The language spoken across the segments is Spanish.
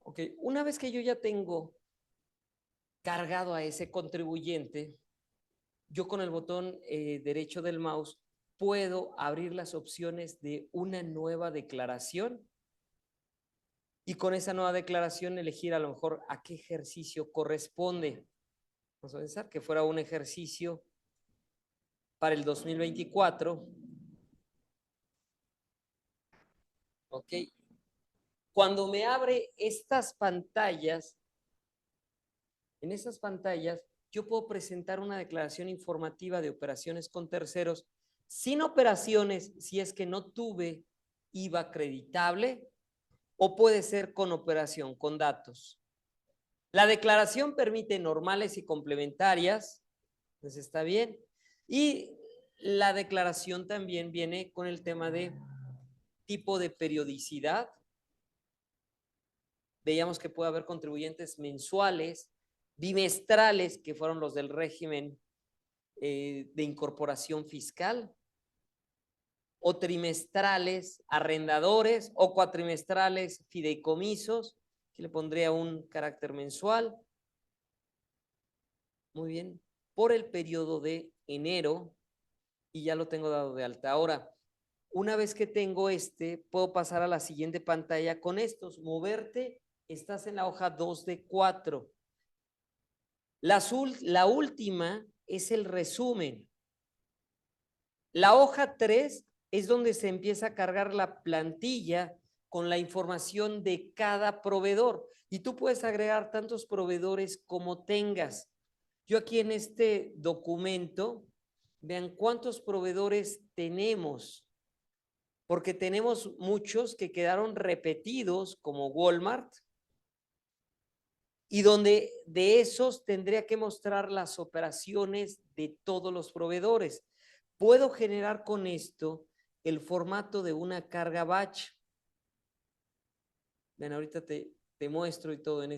Ok, una vez que yo ya tengo cargado a ese contribuyente, yo con el botón derecho del mouse puedo abrir las opciones de una nueva declaración y con esa nueva declaración elegir a lo mejor a qué ejercicio corresponde. Vamos a pensar que fuera un ejercicio para el 2024. Ok. Cuando me abre estas pantallas, en esas pantallas yo puedo presentar una declaración informativa de operaciones con terceros sin operaciones si es que no tuve IVA acreditable o puede ser con operación, con datos. La declaración permite normales y complementarias, pues está bien. Y la declaración también viene con el tema de tipo de periodicidad. Veíamos que puede haber contribuyentes mensuales, bimestrales, que fueron los del régimen de incorporación fiscal, o trimestrales, arrendadores, o cuatrimestrales, fideicomisos, que le pondría un carácter mensual. Muy bien, por el periodo de enero, y ya lo tengo dado de alta. Ahora, una vez que tengo puedo pasar a la siguiente pantalla con estos. Moverte, estás en la hoja 2 de 4. La última es el resumen. La hoja 3 es donde se empieza a cargar la plantilla con la información de cada proveedor. Y tú puedes agregar tantos proveedores como tengas. Yo aquí en este documento, vean cuántos proveedores tenemos, porque tenemos muchos que quedaron repetidos como Walmart, y donde de esos tendría que mostrar las operaciones de todos los proveedores. Puedo generar con esto el formato de una carga batch. Ven, ahorita te muestro y todo en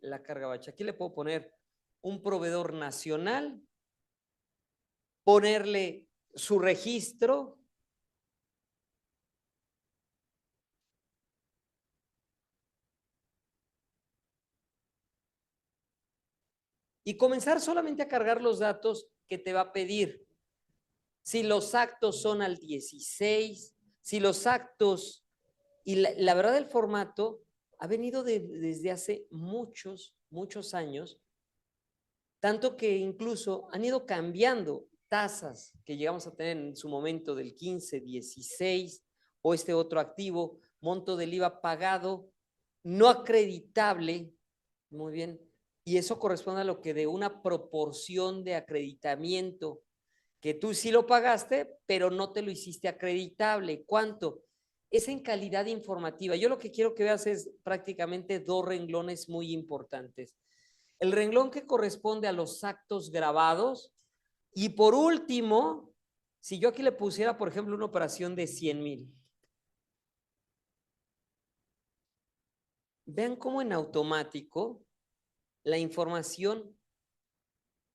la carga batch. Aquí le puedo poner un proveedor nacional, ponerle su registro, y comenzar solamente a cargar los datos que te va a pedir. Si los actos son al 16, si los actos, y la verdad el formato ha venido desde hace muchos años, tanto que incluso han ido cambiando tasas que llegamos a tener en su momento del 15, 16, o este otro activo, monto del IVA pagado, no acreditable, muy bien, y eso corresponde a lo que de una proporción de acreditamiento, que tú sí lo pagaste, pero no te lo hiciste acreditable. ¿Cuánto? Es en calidad informativa. Yo lo que quiero que veas es prácticamente dos renglones muy importantes. El renglón que corresponde a los actos grabados, y por último, si yo aquí le pusiera, por ejemplo, una operación de 100,000, vean cómo en automático la información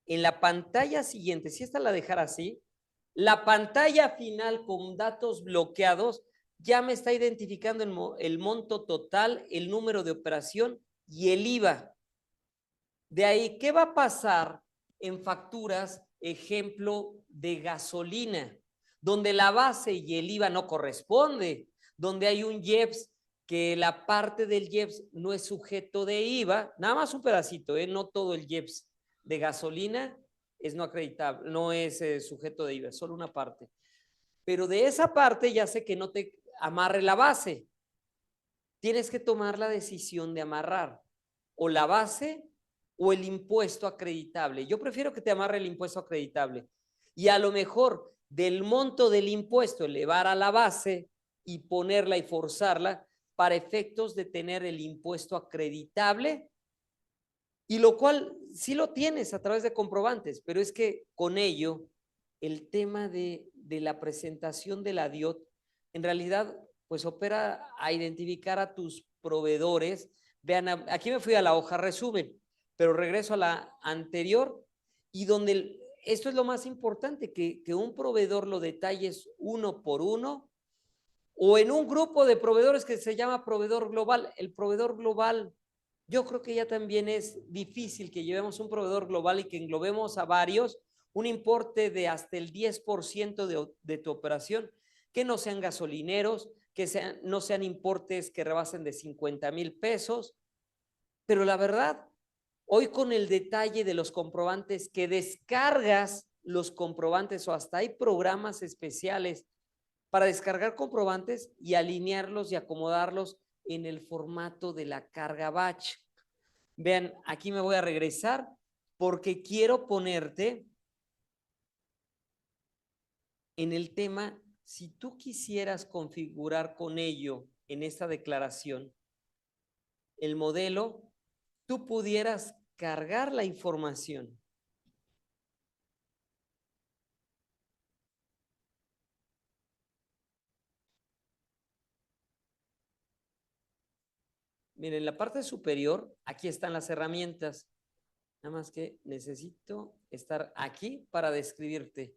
en la pantalla siguiente, si esta la dejara así, la pantalla final con datos bloqueados ya me está identificando el monto total, el número de operación y el IVA. De ahí, ¿qué va a pasar en facturas, ejemplo, de gasolina, donde la base y el IVA no corresponde, donde hay un IEPS que la parte del IEPS no es sujeto de IVA, nada más un pedacito, no todo el IEPS de gasolina es no acreditable, no es sujeto de IVA, solo una parte. Pero de esa parte ya sé que no te amarre la base. Tienes que tomar la decisión de amarrar o la base o el impuesto acreditable. Yo prefiero que te amarre el impuesto acreditable y a lo mejor del monto del impuesto elevar a la base y ponerla y forzarla para efectos de tener el impuesto acreditable, y lo cual sí lo tienes a través de comprobantes, pero es que con ello el tema de la presentación de la DIOT en realidad pues opera a identificar a tus proveedores. Vean, aquí me fui a la hoja resumen, pero regreso a la anterior, y donde esto es lo más importante, que un proveedor lo detalles uno por uno o en un grupo de proveedores que se llama proveedor global. El proveedor global, yo creo que ya también es difícil que llevemos un proveedor global y que englobemos a varios, un importe de hasta el 10% de tu operación, que no sean gasolineros, que no sean importes que rebasen de 50,000 pesos. Pero la verdad, hoy con el detalle de los comprobantes, que descargas los comprobantes o hasta hay programas especiales para descargar comprobantes y alinearlos y acomodarlos en el formato de la carga batch. Vean, aquí me voy a regresar porque quiero ponerte en el tema, si tú quisieras configurar con ello en esta declaración el modelo, tú pudieras cargar la información. Miren, en la parte superior, aquí están las herramientas. Nada más que necesito estar aquí para describirte.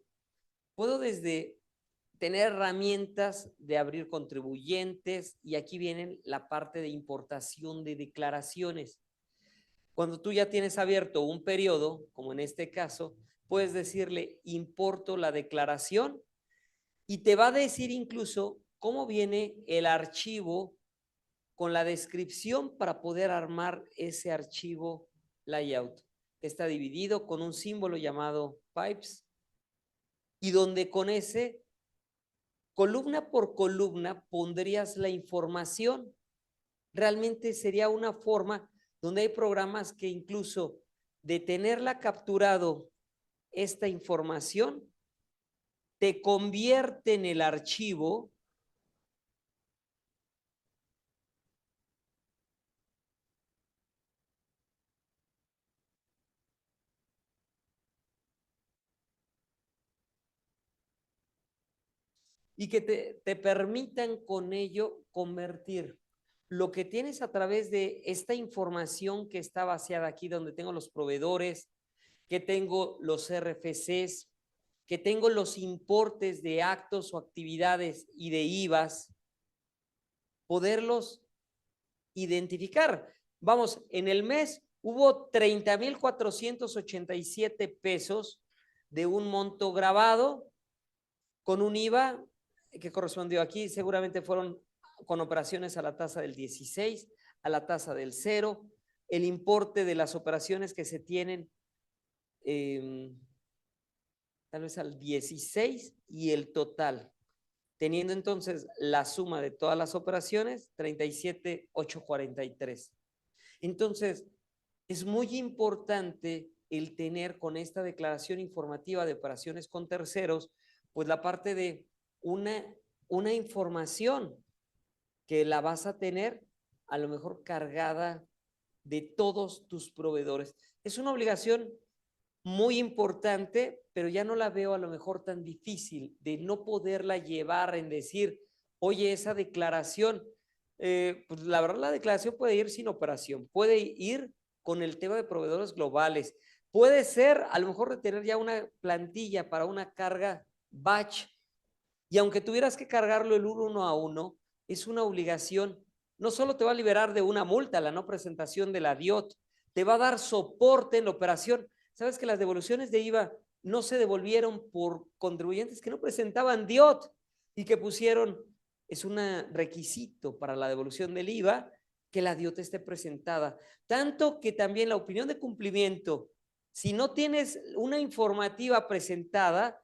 Puedo desde tener herramientas de abrir contribuyentes y aquí viene la parte de importación de declaraciones. Cuando tú ya tienes abierto un periodo, como en este caso, puedes decirle importo la declaración y te va a decir incluso cómo viene el archivo con la descripción para poder armar ese archivo layout, que está dividido con un símbolo llamado pipes y donde con ese, columna por columna, pondrías la información. Realmente sería una forma donde hay programas que incluso de tenerla capturado esta información, te convierten el archivo y que te permitan con ello convertir lo que tienes a través de esta información que está vaciada aquí, donde tengo los proveedores, que tengo los RFCs, que tengo los importes de actos o actividades y de IVAs, poderlos identificar. Vamos, en el mes hubo 30,487 pesos de un monto grabado con un IVA que correspondió aquí, seguramente fueron con operaciones a la tasa del 16, a la tasa del 0, el importe de las operaciones que se tienen tal vez al 16 y el total, teniendo entonces la suma de todas las operaciones, 37,843. Entonces, es muy importante el tener con esta declaración informativa de operaciones con terceros, pues la parte de una información que la vas a tener a lo mejor cargada de todos tus proveedores. Es una obligación muy importante, pero ya no la veo a lo mejor tan difícil de no poderla llevar en decir, oye, esa declaración, pues la verdad la declaración puede ir sin operación, puede ir con el tema de proveedores globales, puede ser a lo mejor de tener ya una plantilla para una carga batch y aunque tuvieras que cargarlo el uno a uno, es una obligación. No solo te va a liberar de una multa la no presentación de la DIOT, te va a dar soporte en la operación. ¿Sabes que las devoluciones de IVA no se devolvieron por contribuyentes que no presentaban DIOT y que pusieron, es un requisito para la devolución del IVA, que la DIOT esté presentada? Tanto que también la opinión de cumplimiento, si no tienes una informativa presentada,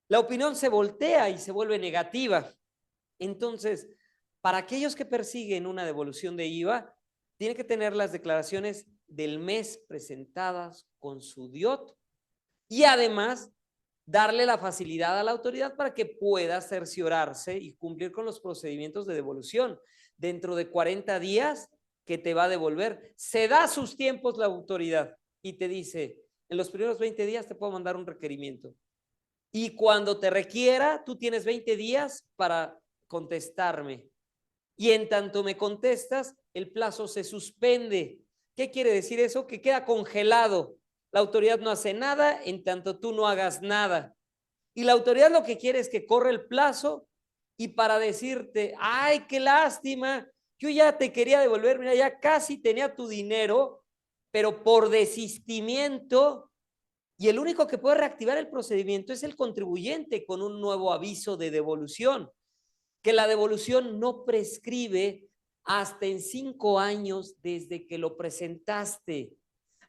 la opinión se voltea y se vuelve negativa. Entonces, para aquellos que persiguen una devolución de IVA, tienen que tener las declaraciones del mes presentadas con su DIOT y además darle la facilidad a la autoridad para que pueda cerciorarse y cumplir con los procedimientos de devolución. Dentro de 40 días que te va a devolver, se da sus tiempos la autoridad y te dice, en los primeros 20 días te puedo mandar un requerimiento. Y cuando te requiera, tú tienes 20 días para contestarme. Y en tanto me contestas, el plazo se suspende. ¿Qué quiere decir eso? Que queda congelado. La autoridad no hace nada en tanto tú no hagas nada. Y la autoridad lo que quiere es que corra el plazo y para decirte, ay, qué lástima, yo ya te quería devolver, mira, ya casi tenía tu dinero, pero por desistimiento, y el único que puede reactivar el procedimiento es el contribuyente con un nuevo aviso de devolución, que la devolución no prescribe hasta en 5 años desde que lo presentaste.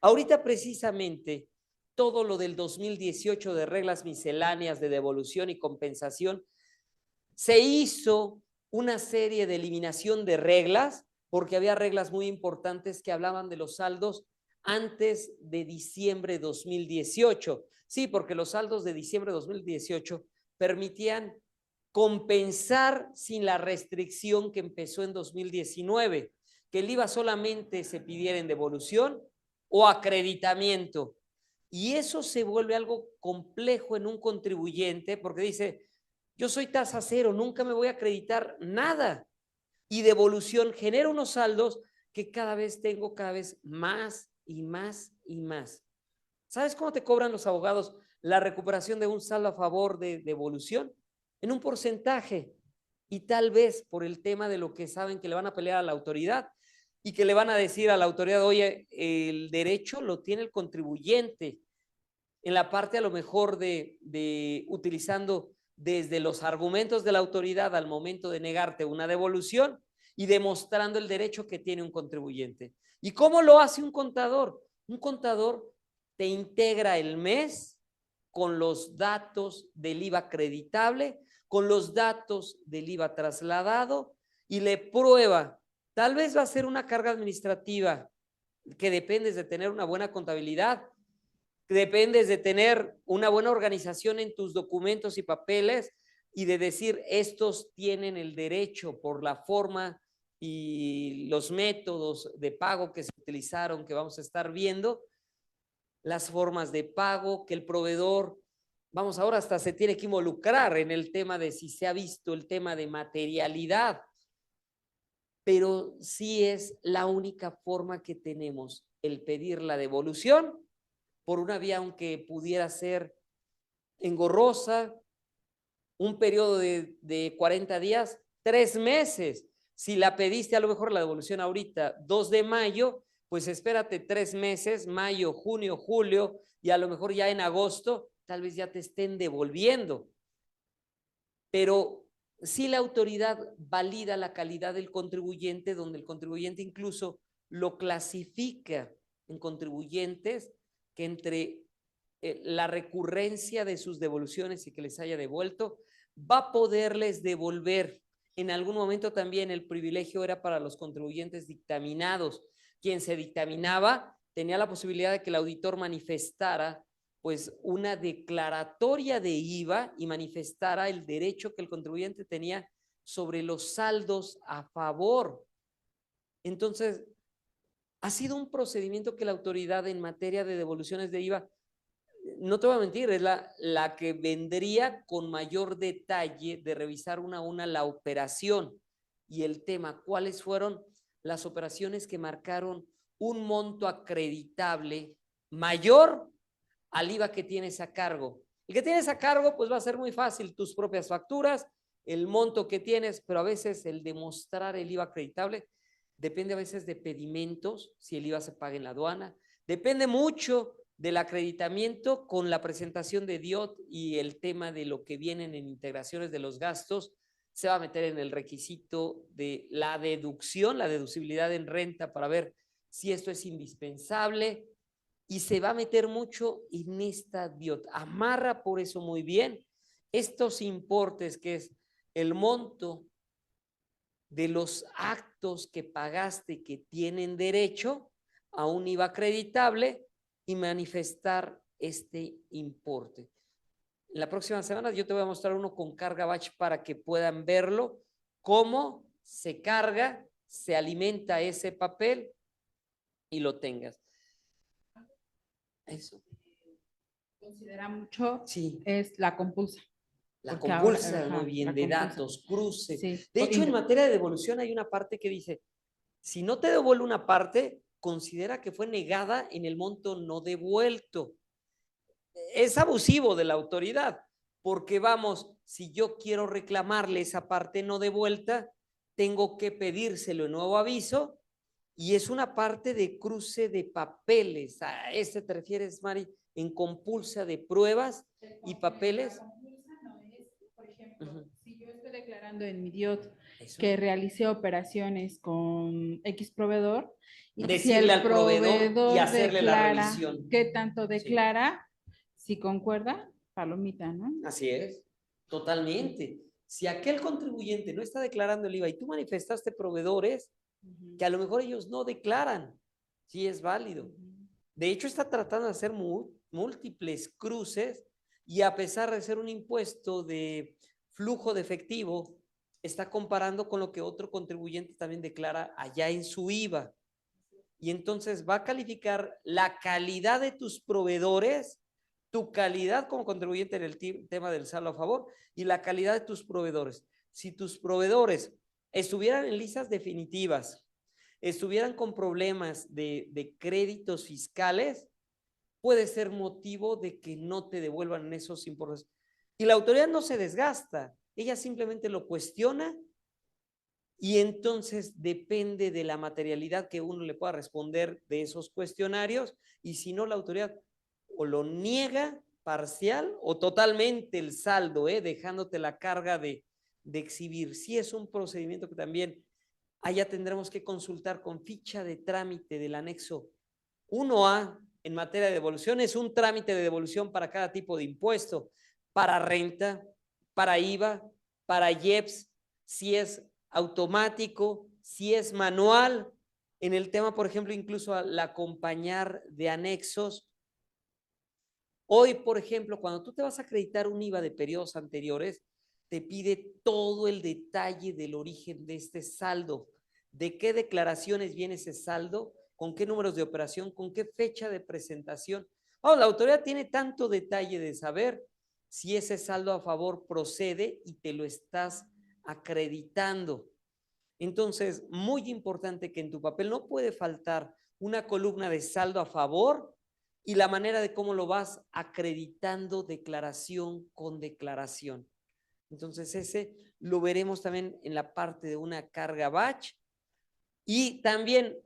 Ahorita precisamente todo lo del 2018 de reglas misceláneas de devolución y compensación, se hizo una serie de eliminación de reglas porque había reglas muy importantes que hablaban de los saldos antes de diciembre de 2018. Sí, porque los saldos de diciembre de 2018 permitían compensar sin la restricción que empezó en 2019, que el IVA solamente se pidiera en devolución o acreditamiento. Y eso se vuelve algo complejo en un contribuyente porque dice, yo soy tasa cero, nunca me voy a acreditar nada. Y devolución genera unos saldos que cada vez tengo cada vez más y más y más. ¿Sabes cómo te cobran los abogados la recuperación de un saldo a favor de devolución? En un porcentaje. Y tal vez por el tema de lo que saben que le van a pelear a la autoridad y que le van a decir a la autoridad, oye, el derecho lo tiene el contribuyente. En la parte a lo mejor de utilizando desde los argumentos de la autoridad al momento de negarte una devolución y demostrando el derecho que tiene un contribuyente. ¿Y cómo lo hace un contador? Un contador te integra el mes con los datos del IVA acreditable, con los datos del IVA trasladado y le prueba. Tal vez va a ser una carga administrativa que dependes de tener una buena contabilidad, dependes de tener una buena organización en tus documentos y papeles y de decir, estos tienen el derecho por la forma y los métodos de pago que se utilizaron, que vamos a estar viendo, las formas de pago, que el proveedor, vamos, ahora hasta se tiene que involucrar en el tema de si se ha visto el tema de materialidad, pero sí es la única forma que tenemos, el pedir la devolución por una vía, aunque pudiera ser engorrosa, un periodo de 40 días, 3 meses. Si la pediste a lo mejor la devolución ahorita, 2 de mayo, pues espérate 3 meses, mayo, junio, julio, y a lo mejor ya en agosto, tal vez ya te estén devolviendo. Pero sí la autoridad valida la calidad del contribuyente, donde el contribuyente incluso lo clasifica en contribuyentes que entre la recurrencia de sus devoluciones y que les haya devuelto, va a poderles devolver. En algún momento también el privilegio era para los contribuyentes dictaminados. Quien se dictaminaba tenía la posibilidad de que el auditor manifestara pues una declaratoria de IVA y manifestara el derecho que el contribuyente tenía sobre los saldos a favor. Entonces, ha sido un procedimiento que la autoridad en materia de devoluciones de IVA, no te voy a mentir, es la que vendría con mayor detalle de revisar una a una la operación y el tema, cuáles fueron las operaciones que marcaron un monto acreditable mayor al IVA que tienes a cargo. El que tienes a cargo, pues va a ser muy fácil, tus propias facturas, el monto que tienes, pero a veces el demostrar el IVA acreditable depende a veces de pedimentos, si el IVA se paga en la aduana, depende mucho del acreditamiento con la presentación de DIOT y el tema de lo que vienen en integraciones de los gastos, se va a meter en el requisito de la deducción, la deducibilidad en renta para ver si esto es indispensable y se va a meter mucho en esta DIOT. Amarra por eso muy bien estos importes que es el monto de los actos que pagaste que tienen derecho a un IVA acreditable y manifestar este importe. En la próxima semana yo te voy a mostrar uno con carga batch para que puedan verlo, cómo se carga, se alimenta ese papel y lo tengas. Eso. Considera mucho Sí. Es la compulsa. La Porque compulsa, ahora, muy bien, de compulsa. datos, cruce. Sí. De hecho, en materia de devolución hay una parte que dice, si no te devuelve una parte, considera que fue negada en el monto no devuelto. Es abusivo de la autoridad, porque vamos, si yo quiero reclamarle esa parte no devuelta, tengo que pedírselo en nuevo aviso y es una parte de cruce de papeles. ¿A este te refieres, Mari? En compulsa de pruebas y papeles. La compulsa no es, por ejemplo, Ujú. si yo estoy declarando en mi DIOT Eso. que realicé operaciones con X proveedor y si Decirle el al proveedor y proveedor hacerle la declara revisión. qué tanto Sí. declara, si concuerda, palomita, ¿no? Así es, totalmente. Si aquel contribuyente no está declarando el IVA y tú manifestaste proveedores que a lo mejor ellos no declaran, sí es válido. De hecho, está tratando de hacer múltiples cruces y a pesar de ser un impuesto de flujo de efectivo, está comparando con lo que otro contribuyente también declara allá en su IVA. Y entonces va a calificar la calidad de tus proveedores, tu calidad como contribuyente en el tema del saldo a favor y la calidad de tus proveedores. Si tus proveedores estuvieran en listas definitivas, estuvieran con problemas de créditos fiscales, puede ser motivo de que no te devuelvan esos importes. Y la autoridad no se desgasta, ella simplemente lo cuestiona y entonces depende de la materialidad que uno le pueda responder de esos cuestionarios y si no la autoridad o lo niega parcial o totalmente el saldo, dejándote la carga de exhibir. Sí es un procedimiento que también allá tendremos que consultar con ficha de trámite del anexo 1A en materia de devolución. Es un trámite de devolución para cada tipo de impuesto, para renta, para IVA, para IEPS, si es automático, si es manual. En el tema, por ejemplo, incluso al acompañar de anexos. Hoy, por ejemplo, cuando tú te vas a acreditar un IVA de periodos anteriores, te pide todo el detalle del origen de este saldo, de qué declaraciones viene ese saldo, con qué números de operación, con qué fecha de presentación. Oh, la autoridad tiene tanto detalle de saber si ese saldo a favor procede y te lo estás acreditando. Entonces, muy importante que en tu papel no puede faltar una columna de saldo a favor y la manera de cómo lo vas acreditando declaración con declaración. Entonces, ese lo veremos también en la parte de una carga batch. Y también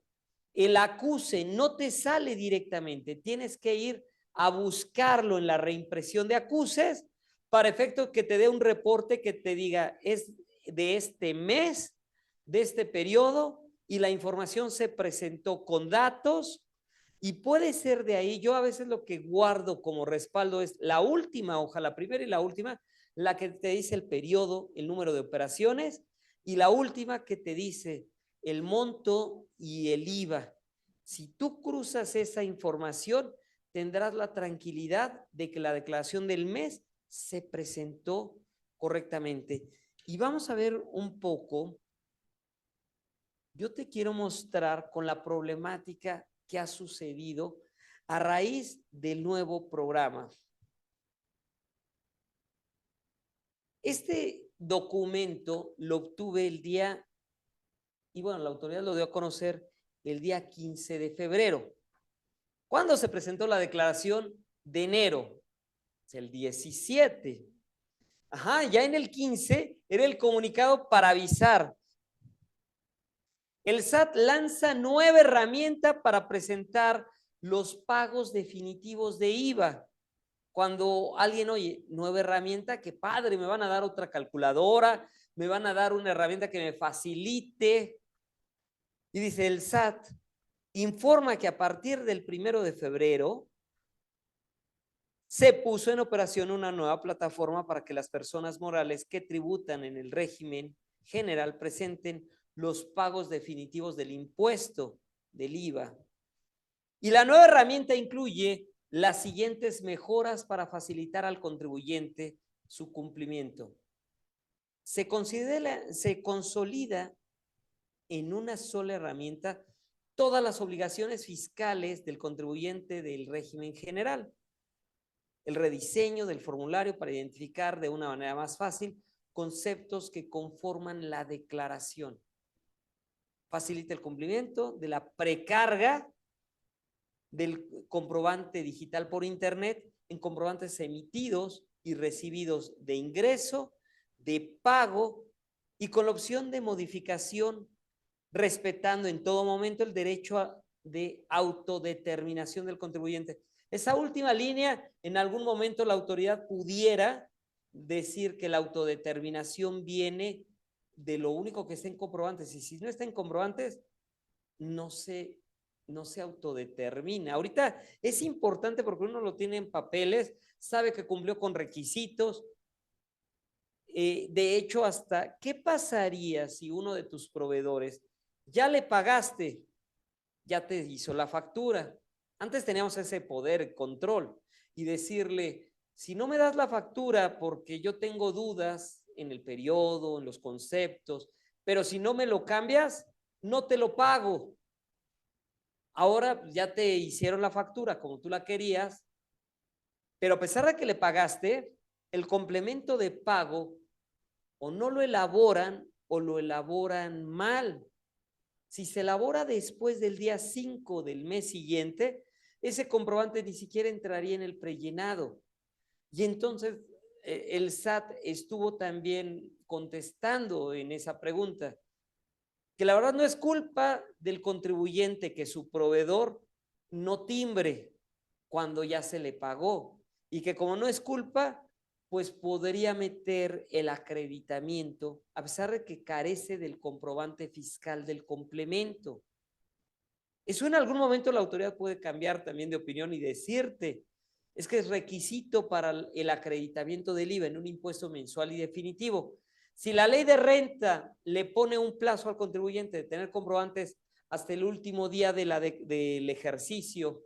el acuse no te sale directamente, tienes que ir a buscarlo en la reimpresión de acuses para efecto que te dé un reporte que te diga es de este mes, de este periodo y la información se presentó con datos y puede ser de ahí. Yo a veces lo que guardo como respaldo es la última hoja, la primera y la última, la que te dice el periodo, el número de operaciones y la última que te dice el monto y el IVA. Si tú cruzas esa información, tendrás la tranquilidad de que la declaración del mes se presentó correctamente. Y vamos a ver un poco, yo te quiero mostrar con la problemática que ha sucedido a raíz del nuevo programa. Este documento lo obtuve el día, y bueno, la autoridad lo dio a conocer el día 15 de febrero. ¿Cuándo se presentó la declaración de enero? Es el 17. Ajá, ya en el 15 era el comunicado para avisar. El SAT lanza nueva herramienta para presentar los pagos definitivos de IVA. Cuando alguien oye, nueva herramienta, qué padre, me van a dar otra calculadora, me van a dar una herramienta que me facilite. Y dice el SAT, informa que a partir del 1 de febrero se puso en operación una nueva plataforma para que las personas morales que tributan en el régimen general presenten los pagos definitivos del impuesto del IVA. Y la nueva herramienta incluye las siguientes mejoras para facilitar al contribuyente su cumplimiento. Se consolida en una sola herramienta todas las obligaciones fiscales del contribuyente del régimen general. El rediseño del formulario para identificar de una manera más fácil conceptos que conforman la declaración. facilita el cumplimiento de la precarga del comprobante digital por internet en comprobantes emitidos y recibidos de ingreso, de pago y con la opción de modificación, respetando en todo momento el derecho de autodeterminación del contribuyente. Esa última línea, en algún momento la autoridad pudiera decir que la autodeterminación viene de lo único que está en comprobantes, y si no está en comprobantes, no se autodetermina. Ahorita es importante porque uno lo tiene en papeles, sabe que cumplió con requisitos. De hecho, hasta, ¿qué pasaría si uno de tus proveedores ya le pagaste, ya te hizo la factura? Antes teníamos ese poder, control, y decirle, si no me das la factura porque yo tengo dudas en el periodo, en los conceptos, pero si no me lo cambias, no te lo pago. Ahora ya te hicieron la factura como tú la querías, pero a pesar de que le pagaste, el complemento de pago o no lo elaboran o lo elaboran mal. Si se elabora después del día 5 del mes siguiente, ese comprobante ni siquiera entraría en el prellenado. Y entonces el SAT estuvo también contestando en esa pregunta, que la verdad no es culpa del contribuyente que su proveedor no timbre cuando ya se le pagó, y que como no es culpa, pues podría meter el acreditamiento a pesar de que carece del comprobante fiscal del complemento. Eso en algún momento la autoridad puede cambiar también de opinión y decirte, es que es requisito para el acreditamiento del IVA en un impuesto mensual y definitivo. Si la ley de renta le pone un plazo al contribuyente de tener comprobantes hasta el último día del ejercicio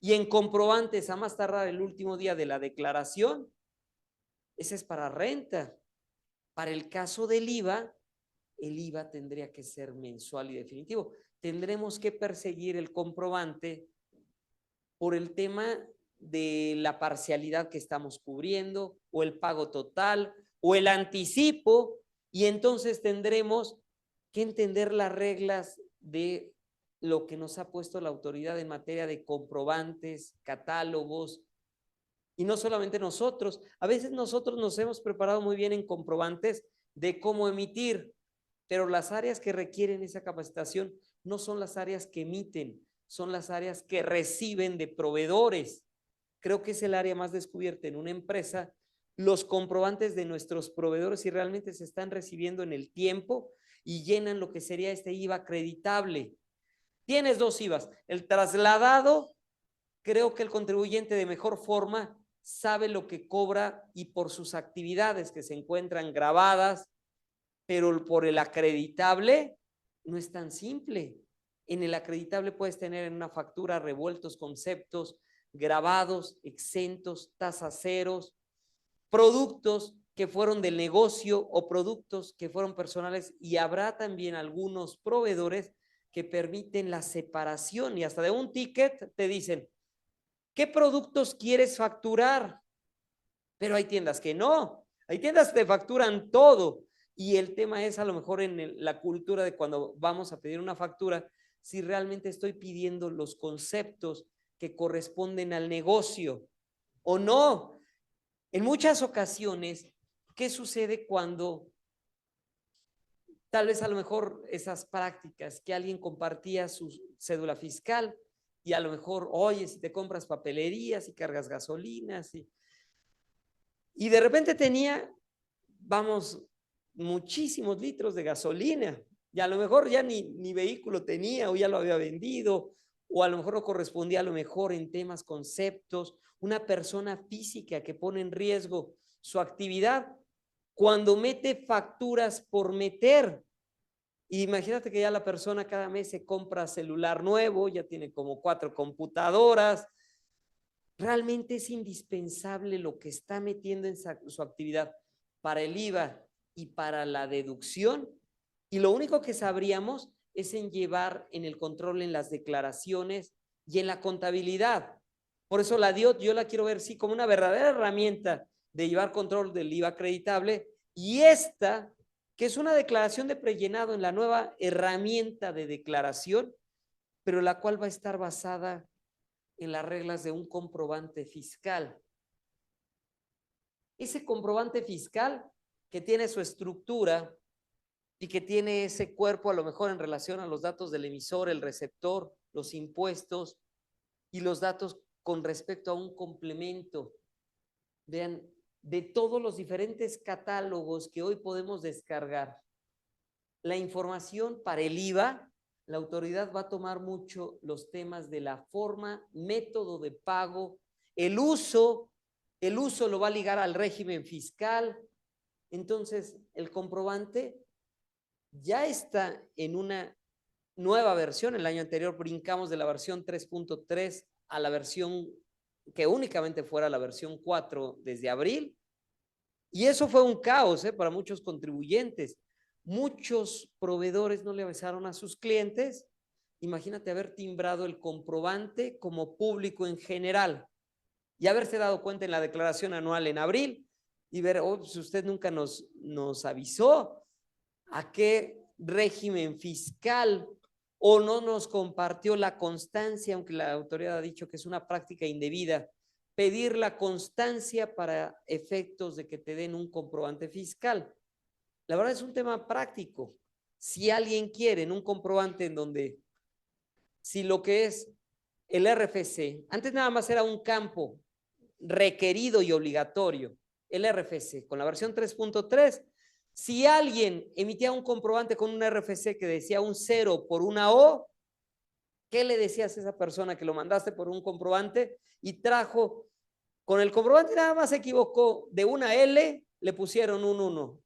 y en comprobantes a más tardar el último día de la declaración, ese es para renta. Para el caso del IVA, el IVA tendría que ser mensual y definitivo. Tendremos que perseguir el comprobante por el tema de la parcialidad que estamos cubriendo, o el pago total, o el anticipo, y entonces tendremos que entender las reglas de lo que nos ha puesto la autoridad en materia de comprobantes, catálogos, y no solamente nosotros. A veces nosotros nos hemos preparado muy bien en comprobantes de cómo emitir, pero las áreas que requieren esa capacitación no son las áreas que emiten, son las áreas que reciben de proveedores. Creo que es el área más descubierta en una empresa, los comprobantes de nuestros proveedores, si realmente se están recibiendo en el tiempo y llenan lo que sería este IVA acreditable. Tienes dos IVAs. El trasladado, creo que el contribuyente de mejor forma sabe lo que cobra y por sus actividades que se encuentran grabadas, pero por el acreditable no es tan simple. En el acreditable puedes tener en una factura revueltos conceptos, grabados, exentos, tasas ceros, productos que fueron del negocio o productos que fueron personales, y habrá también algunos proveedores que permiten la separación y hasta de un ticket te dicen, ¿qué productos quieres facturar? Pero hay tiendas que no, hay tiendas que te facturan todo. Y el tema es a lo mejor en la cultura de cuando vamos a pedir una factura, si realmente estoy pidiendo los conceptos que corresponden al negocio o no. En muchas ocasiones, ¿qué sucede cuando tal vez a lo mejor esas prácticas que alguien compartía su cédula fiscal y a lo mejor, oye, si te compras papelerías y cargas gasolinas y de repente tenía, vamos, muchísimos litros de gasolina, y a lo mejor ya ni vehículo tenía o ya lo había vendido, o a lo mejor no correspondía a lo mejor en temas, conceptos, una persona física que pone en riesgo su actividad cuando mete facturas por meter. Imagínate que ya la persona cada mes se compra celular nuevo, ya tiene como 4 computadoras. Realmente es indispensable lo que está metiendo en su actividad para el IVA y para la deducción. Y lo único que sabríamos es en llevar en el control en las declaraciones y en la contabilidad. Por eso la DIOT yo la quiero ver sí como una verdadera herramienta de llevar control del IVA acreditable, y esta que es una declaración de prellenado en la nueva herramienta de declaración, pero la cual va a estar basada en las reglas de un comprobante fiscal. Ese comprobante fiscal que tiene su estructura y que tiene ese cuerpo a lo mejor en relación a los datos del emisor, el receptor, los impuestos y los datos con respecto a un complemento. Vean, de todos los diferentes catálogos que hoy podemos descargar, la información para el IVA, la autoridad va a tomar mucho los temas de la forma, método de pago, el uso lo va a ligar al régimen fiscal. Entonces, el comprobante ya está en una nueva versión. El año anterior brincamos de la versión 3.3 a la versión que únicamente fuera la versión 4 desde abril. Y eso fue un caos para muchos contribuyentes. Muchos proveedores no le avisaron a sus clientes. Imagínate haber timbrado el comprobante como público en general y haberse dado cuenta en la declaración anual en abril y ver, oh, pues usted nunca nos avisó a qué régimen fiscal o no nos compartió la constancia, aunque la autoridad ha dicho que es una práctica indebida, pedir la constancia para efectos de que te den un comprobante fiscal. La verdad es un tema práctico. Si alguien quiere en un comprobante en donde, si lo que es el RFC, antes nada más era un campo requerido y obligatorio, el RFC, con la versión 3.3, si alguien emitía un comprobante con un RFC que decía un 0 por una O, ¿qué le decías a esa persona que lo mandaste por un comprobante y trajo, con el comprobante nada más se equivocó, de una L le pusieron un 1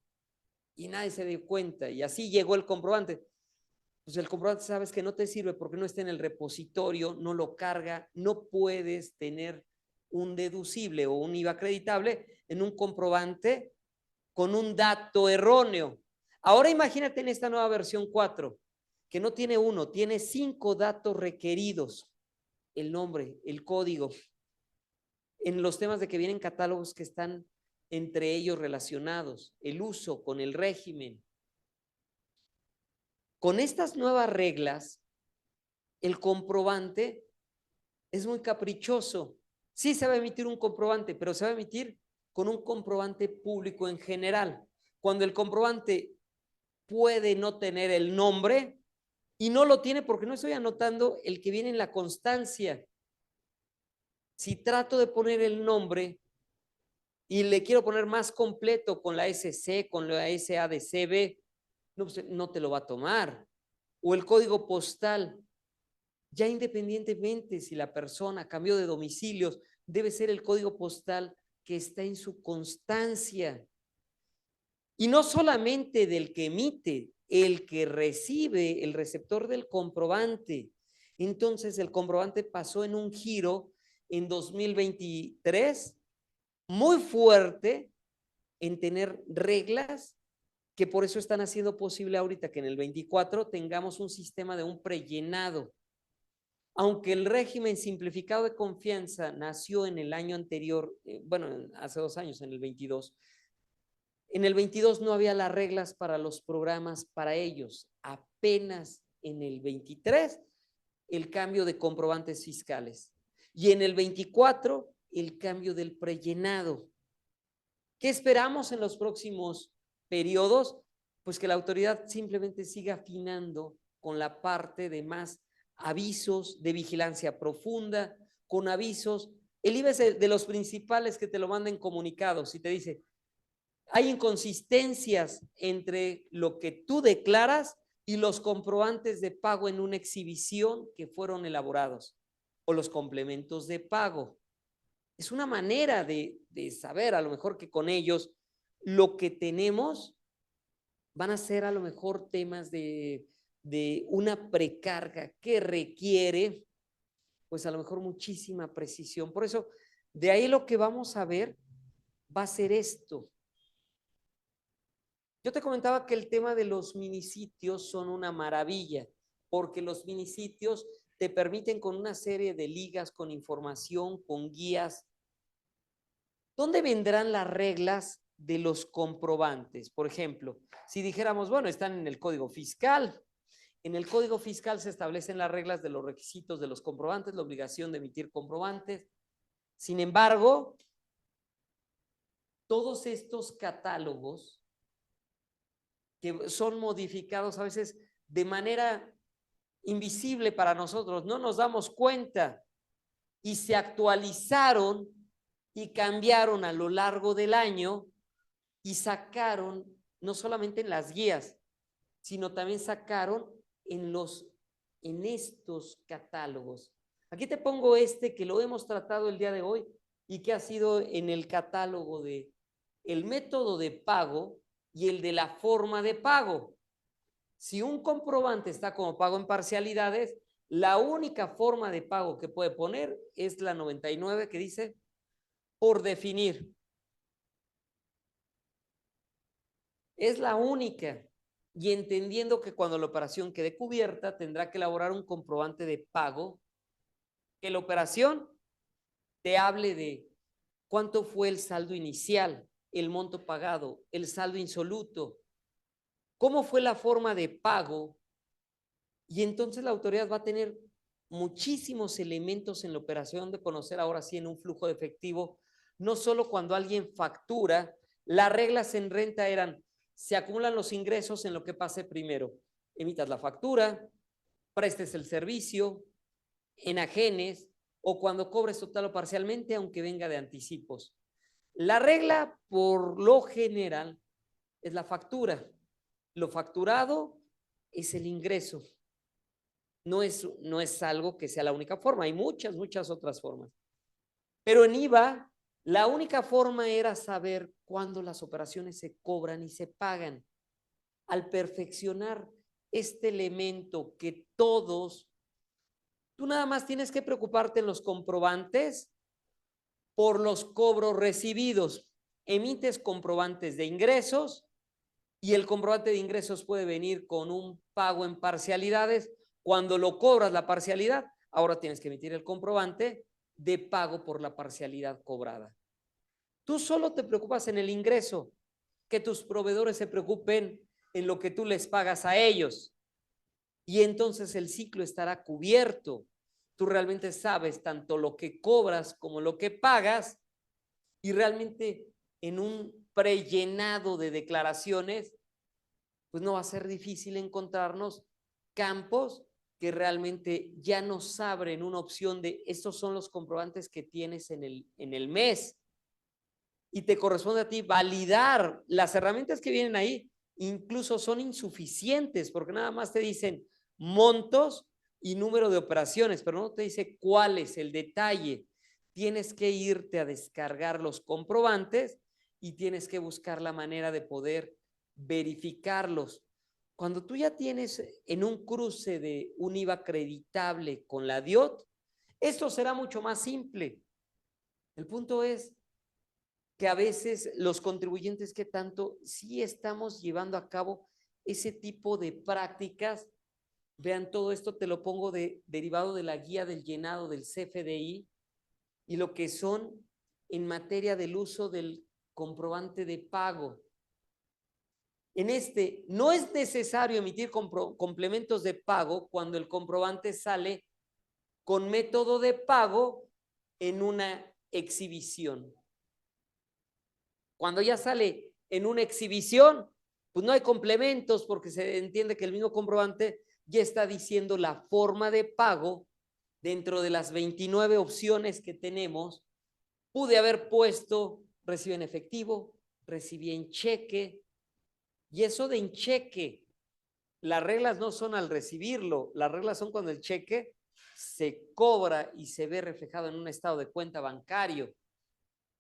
y nadie se dio cuenta y así llegó el comprobante? Pues el comprobante sabes que no te sirve porque no está en el repositorio, no lo carga, no puedes tener un deducible o un IVA acreditable en un comprobante con un dato erróneo. Ahora imagínate en esta nueva versión 4, que no tiene uno, tiene 5 datos requeridos: el nombre, el código, en los temas de que vienen catálogos que están entre ellos relacionados, el uso con el régimen. Con estas nuevas reglas, el comprobante es muy caprichoso. Sí se va a emitir un comprobante, pero se va a emitir con un comprobante público en general. Cuando el comprobante puede no tener el nombre y no lo tiene porque no estoy anotando el que viene en la constancia. Si trato de poner el nombre y le quiero poner más completo con la SC, con la SADCB, no, pues no te lo va a tomar. O el código postal, ya independientemente si la persona cambió de domicilios, debe ser el código postal que está en su constancia. Y no solamente del que emite, el que recibe, el receptor del comprobante. Entonces el comprobante pasó en un giro en 2023 muy fuerte en tener reglas que por eso están haciendo posible ahorita que en el 24 tengamos un sistema de un prellenado. Aunque el régimen simplificado de confianza nació en el año anterior, bueno, hace 2 años, en el 22, en el 22 no había las reglas para los programas para ellos. Apenas en el 23 el cambio de comprobantes fiscales. Y en el 24 el cambio del prellenado. ¿Qué esperamos en los próximos periodos? Pues que la autoridad simplemente siga afinando con la parte de más avisos de vigilancia profunda, con avisos. El IVA es de los principales que te lo manden comunicados y te dice, hay inconsistencias entre lo que tú declaras y los comprobantes de pago en una exhibición que fueron elaborados o los complementos de pago. Es una manera de saber a lo mejor que con ellos lo que tenemos van a ser a lo mejor temas de una precarga que requiere pues a lo mejor muchísima precisión. Por eso, de ahí lo que vamos a ver va a ser esto. Yo te comentaba que el tema de los minisitios son una maravilla, porque los minisitios te permiten con una serie de ligas, con información, con guías. ¿Dónde vendrán las reglas de los comprobantes. Por ejemplo, si dijéramos, bueno, están en el Código Fiscal. En el Código Fiscal se establecen las reglas de los requisitos de los comprobantes, la obligación de emitir comprobantes. Sin embargo, todos estos catálogos que son modificados a veces de manera invisible para nosotros, no nos damos cuenta, y se actualizaron y cambiaron a lo largo del año y sacaron, no solamente en las guías, sino también sacaron en estos catálogos. Aquí te pongo este que lo hemos tratado el día de hoy y que ha sido en el catálogo de el método de pago y el de la forma de pago. Si un comprobante está como pago en parcialidades, la única forma de pago que puede poner es la 99 que dice por definir. Es la única. Y entendiendo que cuando la operación quede cubierta, tendrá que elaborar un comprobante de pago, que la operación te hable de cuánto fue el saldo inicial, el monto pagado, el saldo insoluto, cómo fue la forma de pago. Y entonces la autoridad va a tener muchísimos elementos en la operación de conocer ahora sí en un flujo de efectivo, no solo cuando alguien factura. Las reglas en renta eran, se acumulan los ingresos en lo que pase primero. Emitas la factura, prestes el servicio, enajenes o cuando cobres total o parcialmente, aunque venga de anticipos. La regla, por lo general, es la factura. Lo facturado es el ingreso. No es algo que sea la única forma. Hay muchas otras formas. Pero en IVA, la única forma era saber cuándo las operaciones se cobran y se pagan. Al perfeccionar este elemento que todos, tú nada más tienes que preocuparte en los comprobantes por los cobros recibidos. Emites comprobantes de ingresos y el comprobante de ingresos puede venir con un pago en parcialidades. Cuando lo cobras la parcialidad, ahora tienes que emitir el comprobante de pago por la parcialidad cobrada. Tú solo te preocupas en el ingreso, que tus proveedores se preocupen en lo que tú les pagas a ellos. Y entonces el ciclo estará cubierto. Tú realmente sabes tanto lo que cobras como lo que pagas y realmente en un prellenado de declaraciones, pues no va a ser difícil encontrarnos campos que realmente ya nos abren una opción de estos son los comprobantes que tienes en el mes y te corresponde a ti validar. Las herramientas que vienen ahí incluso son insuficientes porque nada más te dicen montos y número de operaciones, pero no te dice cuál es el detalle. Tienes que irte a descargar los comprobantes y tienes que buscar la manera de poder verificarlos. Cuando tú ya tienes en un cruce de un IVA acreditable con la DIOT, esto será mucho más simple. El punto es que a veces los contribuyentes que tanto sí estamos llevando a cabo ese tipo de prácticas. Vean, todo esto te lo pongo derivado de la guía del llenado del CFDI y lo que son en materia del uso del comprobante de pago. En este, no es necesario emitir complementos de pago cuando el comprobante sale con método de pago en una exhibición. Cuando ya sale en una exhibición, pues no hay complementos porque se entiende que el mismo comprobante ya está diciendo la forma de pago dentro de las 29 opciones que tenemos. Pude haber puesto recibí en efectivo, recibí en cheque, y eso de en cheque, las reglas no son al recibirlo, las reglas son cuando el cheque se cobra y se ve reflejado en un estado de cuenta bancario,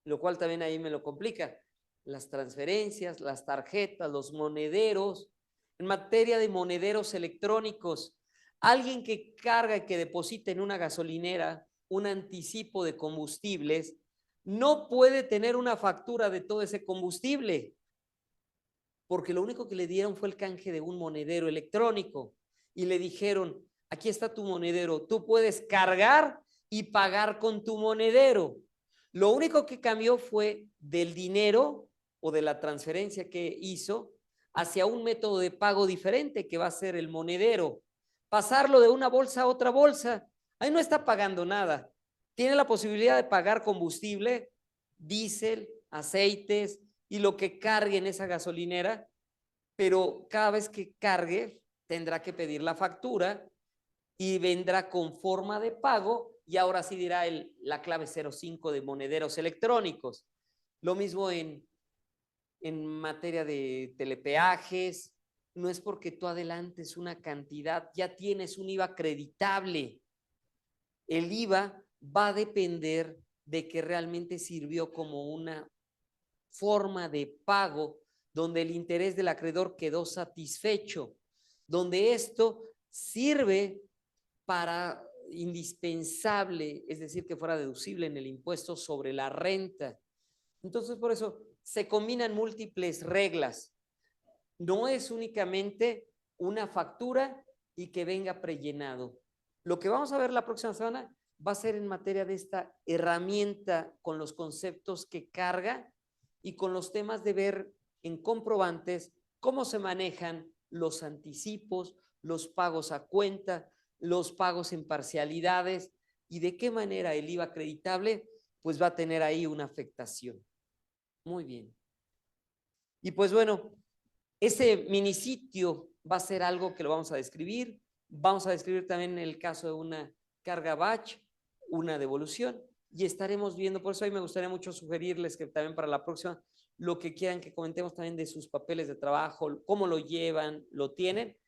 lo cual también ahí me lo complica. Las transferencias, las tarjetas, los monederos. En materia de monederos electrónicos, alguien que carga y que deposita en una gasolinera un anticipo de combustibles no puede tener una factura de todo ese combustible, porque lo único que le dieron fue el canje de un monedero electrónico y le dijeron, aquí está tu monedero, tú puedes cargar y pagar con tu monedero. Lo único que cambió fue del dinero o de la transferencia que hizo hacia un método de pago diferente que va a ser el monedero. Pasarlo de una bolsa a otra bolsa. Ahí no está pagando nada. Tiene la posibilidad de pagar combustible, diésel, aceites y lo que cargue en esa gasolinera, pero cada vez que cargue tendrá que pedir la factura y vendrá con forma de pago y ahora sí dirá la clave 05 de monederos electrónicos. Lo mismo en materia de telepeajes. No es porque tú adelantes una cantidad, ya tienes un IVA acreditable. El IVA va a depender de que realmente sirvió como una forma de pago donde el interés del acreedor quedó satisfecho, donde esto sirve para indispensable, es decir, que fuera deducible en el impuesto sobre la renta. Entonces, por eso se combinan múltiples reglas. No es únicamente una factura y que venga prellenado. Lo que vamos a ver la próxima semana va a ser en materia de esta herramienta con los conceptos que carga y con los temas de ver en comprobantes cómo se manejan los anticipos, los pagos a cuenta, los pagos en parcialidades y de qué manera el IVA acreditable pues va a tener ahí una afectación. Muy bien. Y pues bueno, ese minisitio va a ser algo que lo vamos a describir. Vamos a describir también el caso de una carga batch, una devolución, y estaremos viendo, por eso ahí me gustaría mucho sugerirles que también para la próxima, lo que quieran que comentemos también de sus papeles de trabajo, cómo lo llevan, lo tienen,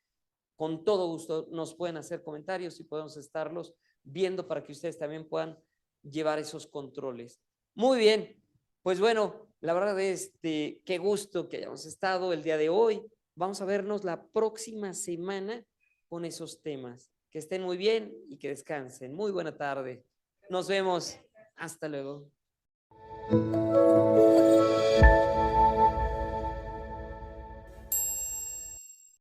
con todo gusto nos pueden hacer comentarios y podemos estarlos viendo para que ustedes también puedan llevar esos controles. Muy bien, pues bueno, la verdad es qué gusto que hayamos estado el día de hoy. Vamos a vernos la próxima semana con esos temas. Que estén muy bien y que descansen. Muy buena tarde. Nos vemos. Hasta luego.